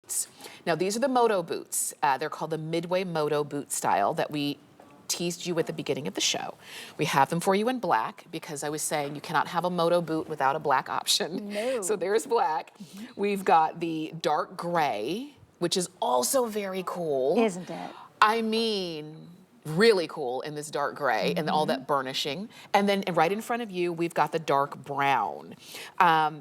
boots. Now, these are the moto boots. They're called the Midway Moto Boot style that we teased you at the beginning of the show. We have them for you in black because I was saying you cannot have a moto boot without a black option. No. So there's black. We've got the dark gray, which is also very cool. Isn't it? I mean, really cool in this dark gray and all that burnishing. And then right in front of you, we've got the dark brown.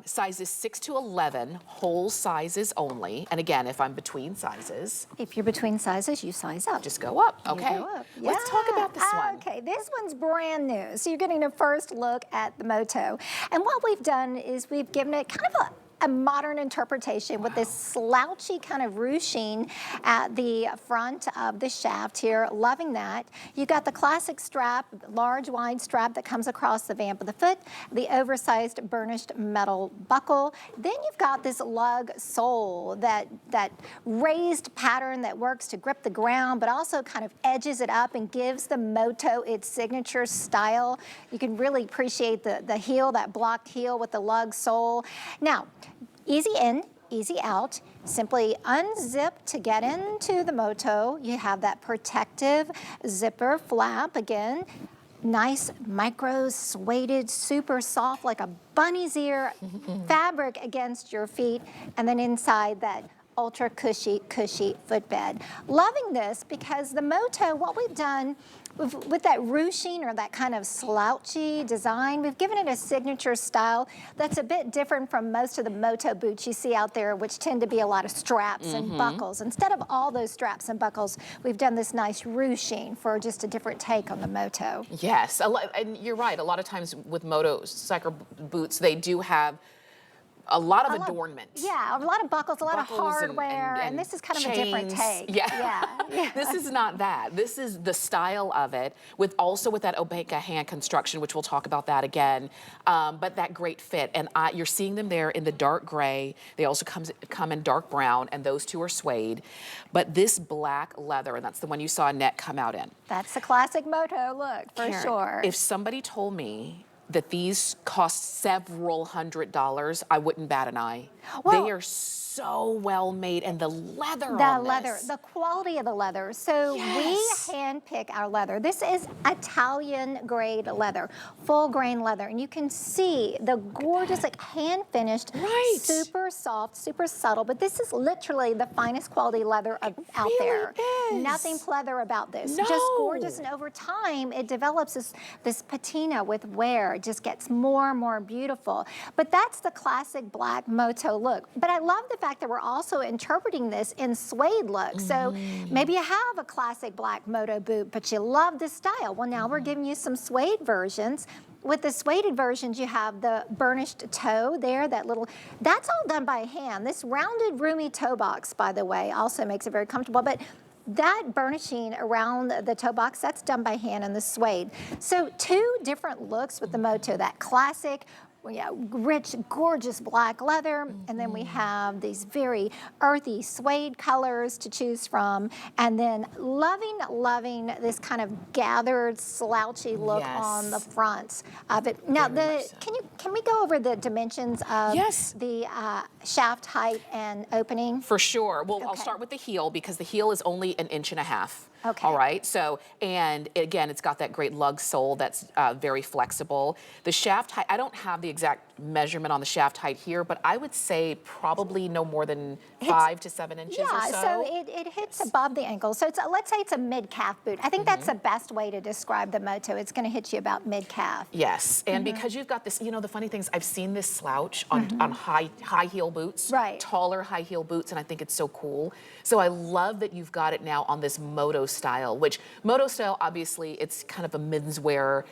Sizes 6 to 11, whole sizes only. And again, if I'm between sizes. If you're between sizes, you size up. Just go up, okay? You go up. Let's talk about this one. Okay, this one's brand new. So you're getting a first look at the Moto. And what we've done is we've given it kind of a modern interpretation with this slouchy kind of ruching at the front of the shaft here. Loving that. You've got the classic strap, large wide strap that comes across the vamp of the foot, the oversized burnished metal buckle. Then you've got this lug sole, that raised pattern that works to grip the ground but also kind of edges it up and gives the Moto its signature style. You can really appreciate the heel, that blocked heel with the lug sole. Now, easy in, easy out. Simply unzip to get into the Moto. You have that protective zipper flap again. Nice micro suede, super soft like a bunny's ear fabric against your feet. And then inside that ultra cushy footbed. Loving this because the Moto, what we've done with that ruching or that kind of slouchy design, we've given it a signature style that's a bit different from most of the Moto boots you see out there, which tend to be a lot of straps and buckles. Instead of all those straps and buckles, we've done this nice ruching for just a different take on the Moto. Yes, and you're right. A lot of times with motorcycle boots, they do have a lot of adornment. Yeah, a lot of buckles, a lot of hardware, and this is kind of a different take. Yeah. This is not that. This is the style of it, also with that Opanka hand construction, which we'll talk about that again, but that great fit. And you're seeing them there in the dark gray. They also come in dark brown, and those two are suede. But this black leather, and that's the one you saw Annette come out in. That's the classic Moto look, for Karen, sure. If somebody told me that these cost several $100s, I wouldn't bat an eye. Well, they are so well made, and the leather the quality of the leather. So we handpick our leather. This is Italian grade leather, full grain leather, and you can see the gorgeous, like hand finished, super soft, super subtle. But this is literally the finest quality leather out there. Nothing pleather about this. No. Just gorgeous, and over time it develops this patina with wear. It just gets more and more beautiful. But that's the classic black Moto look. But I love the fact that we're also interpreting this in suede look. So maybe you have a classic black Moto boot, but you love this style. Well, now we're giving you some suede versions. With the suede versions, you have the burnished toe there, that's all done by hand. This rounded, roomy toe box, by the way, also makes it very comfortable. But that burnishing around the toe box, that's done by hand in the suede. So two different looks with the Moto, that classic, rich, gorgeous black leather, and then we have these very earthy suede colors to choose from, and then loving this kind of gathered, slouchy look on the front of it. Now, can we go over the dimensions of the shaft height and opening? For sure. Well, I'll start with the heel because the heel is only 1.5 inches. Okay. All right. So, and again, it's got that great lug sole that's very flexible. The shaft height, I don't have the exact measurement on the shaft height here, but I would say probably no more than 5 to 7 inches or so. Yeah, so it hits above the ankle. So let's say it's a mid-calf boot. I think that's the best way to describe the Moto. It's going to hit you about mid-calf. Yes, and because you've got this, the funny thing is I've seen this slouch on high heel boots, taller high heel boots, and I think it's so cool. So I love that you've got it now on this Moto style, which Moto style, obviously, it's kind of a menswear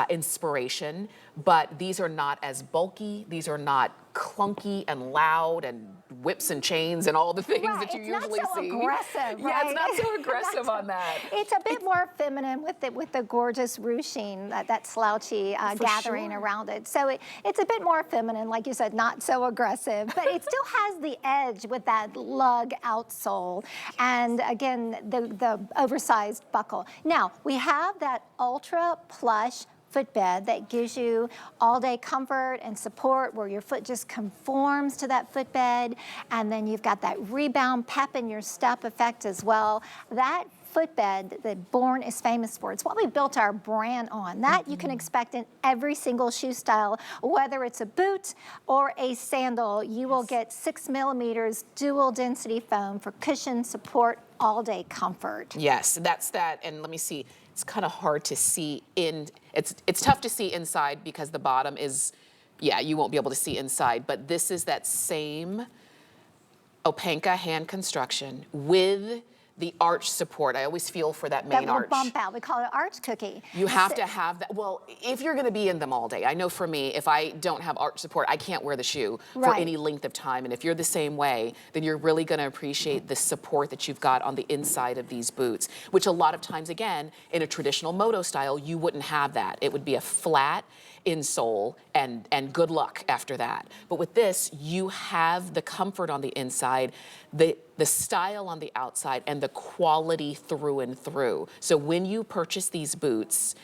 inspiration, but these are not as bulky. These are not clunky and loud and whips and chains and all the things that you usually see. It's not so aggressive, Yeah, it's not so aggressive on that. It's a bit more feminine with the gorgeous ruching, that slouchy gathering around it. So it's a bit more feminine, like you said, not so aggressive, but it still has the edge with that lug outsole, and again, the oversized buckle. Now, we have that ultra plush footbed that gives you all-day comfort and support where your foot just conforms to that footbed, and then you've got that rebound pep in your step effect as well. That footbed that Born is famous for. It's what we built our brand on. That you can expect in every single shoe style, whether it's a boot or a sandal. You will get 6 millimeters dual density foam for cushion support, all-day comfort. Yes, that's that. And let me see. It's kind of hard to see it's tough to see inside because the bottom is, yeah, you won't be able to see inside. But this is that same Opanka hand construction with the arch support. I always feel for that main arch. That little bump out, we call it arch cookie. You have to have that. Well, if you're gonna be in them all day, I know for me, if I don't have arch support, I can't wear the shoe for any length of time. And if you're the same way, then you're really gonna appreciate the support that you've got on the inside of these boots, which a lot of times, again, in a traditional moto style, you wouldn't have that. It would be a flat insole and good luck after that. But with this, you have the comfort on the inside, the style on the outside, and the quality through and through. So when you purchase these boots,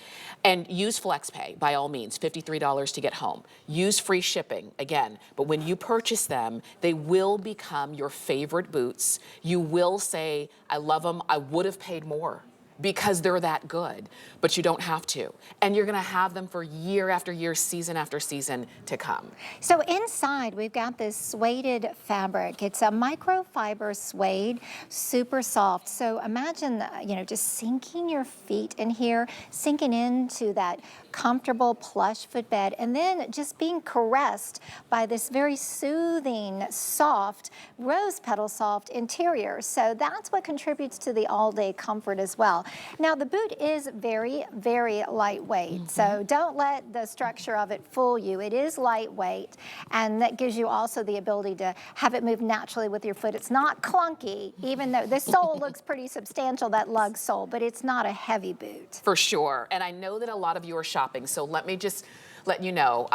and use FlexPay by all means, $53 to get home. Use free shipping again, but when you purchase them, they will become your favorite boots. You will say, I love them, I would have paid more, because they're that good, but you don't have to. And you're gonna have them for year after year, season after season to come. So inside, we've got this suede fabric. It's a microfiber suede, super soft. So imagine, just sinking your feet in here, sinking into that comfortable plush footbed, and then just being caressed by this very soothing, soft, rose petal soft interior. So that's what contributes to the all-day comfort as well. Now the boot is very, very lightweight. So don't let the structure of it fool you. It is lightweight, and that gives you also the ability to have it move naturally with your foot. It's not clunky, even though the sole looks pretty substantial, that lug sole, but it's not a heavy boot. For sure, and I know that a lot of you are shopping, so let me just let you know,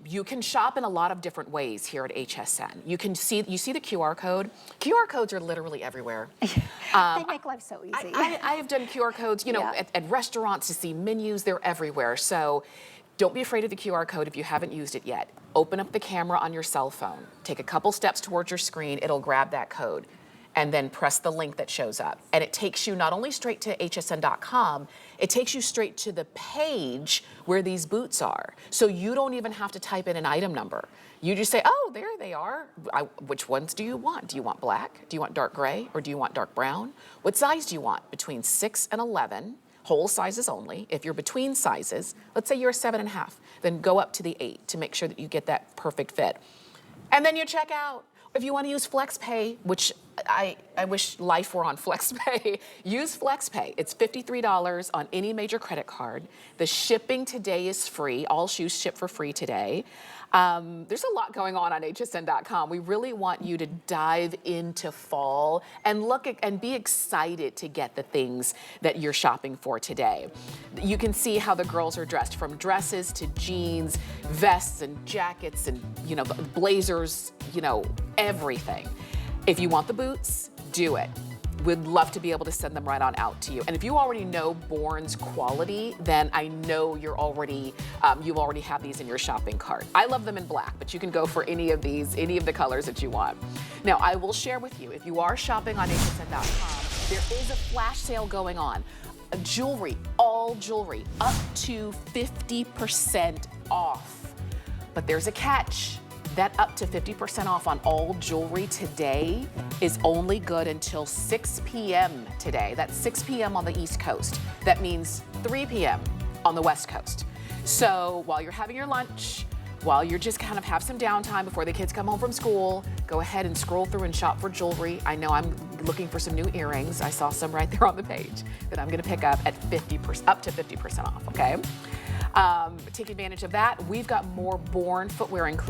you can shop in a lot of different ways here at HSN. You see the QR code. QR codes are literally everywhere. They make life so easy. I have done QR codes, at restaurants to see menus. They're everywhere. So don't be afraid of the QR code if you haven't used it yet. Open up the camera on your cell phone. Take a couple steps towards your screen. It'll grab that code. And then press the link that shows up. And it takes you not only straight to hsn.com, it takes you straight to the page where these boots are. So you don't even have to type in an item number. You just say, oh, there they are. Which ones do you want? Do you want black? Do you want dark gray? Or do you want dark brown? What size do you want? Between 6 and 11, whole sizes only. If you're between sizes, let's say you're a 7.5, then go up to the 8 to make sure that you get that perfect fit. And then you check out. If you want to use FlexPay, which I wish life were on FlexPay, use FlexPay. It's $53 on any major credit card. The shipping today is free. All shoes ship for free today. There's a lot going on hsn.com. We really want you to dive into fall and look at and be excited to get the things that you're shopping for today. You can see how the girls are dressed, from dresses to jeans, vests and jackets and blazers, everything. If you want the boots, do it. We'd love to be able to send them right on out to you. And if you already know Born's quality, then I know you're already, you already have these in your shopping cart. I love them in black, but you can go for any of these, any of the colors that you want. Now, I will share with you, if you are shopping on hsn.com, there is a flash sale going on. Jewelry, all jewelry, up to 50% off. But there's a catch. That up to 50% off on all jewelry today is only good until 6 p.m. today. That's 6 p.m. on the East Coast. That means 3 p.m. on the West Coast. So while you're having your lunch, while you're just kind of have some downtime before the kids come home from school, go ahead and scroll through and shop for jewelry. I know I'm looking for some new earrings. I saw some right there on the page that I'm gonna pick up at up to 50% off, okay? Take advantage of that. We've got more Born footwear included.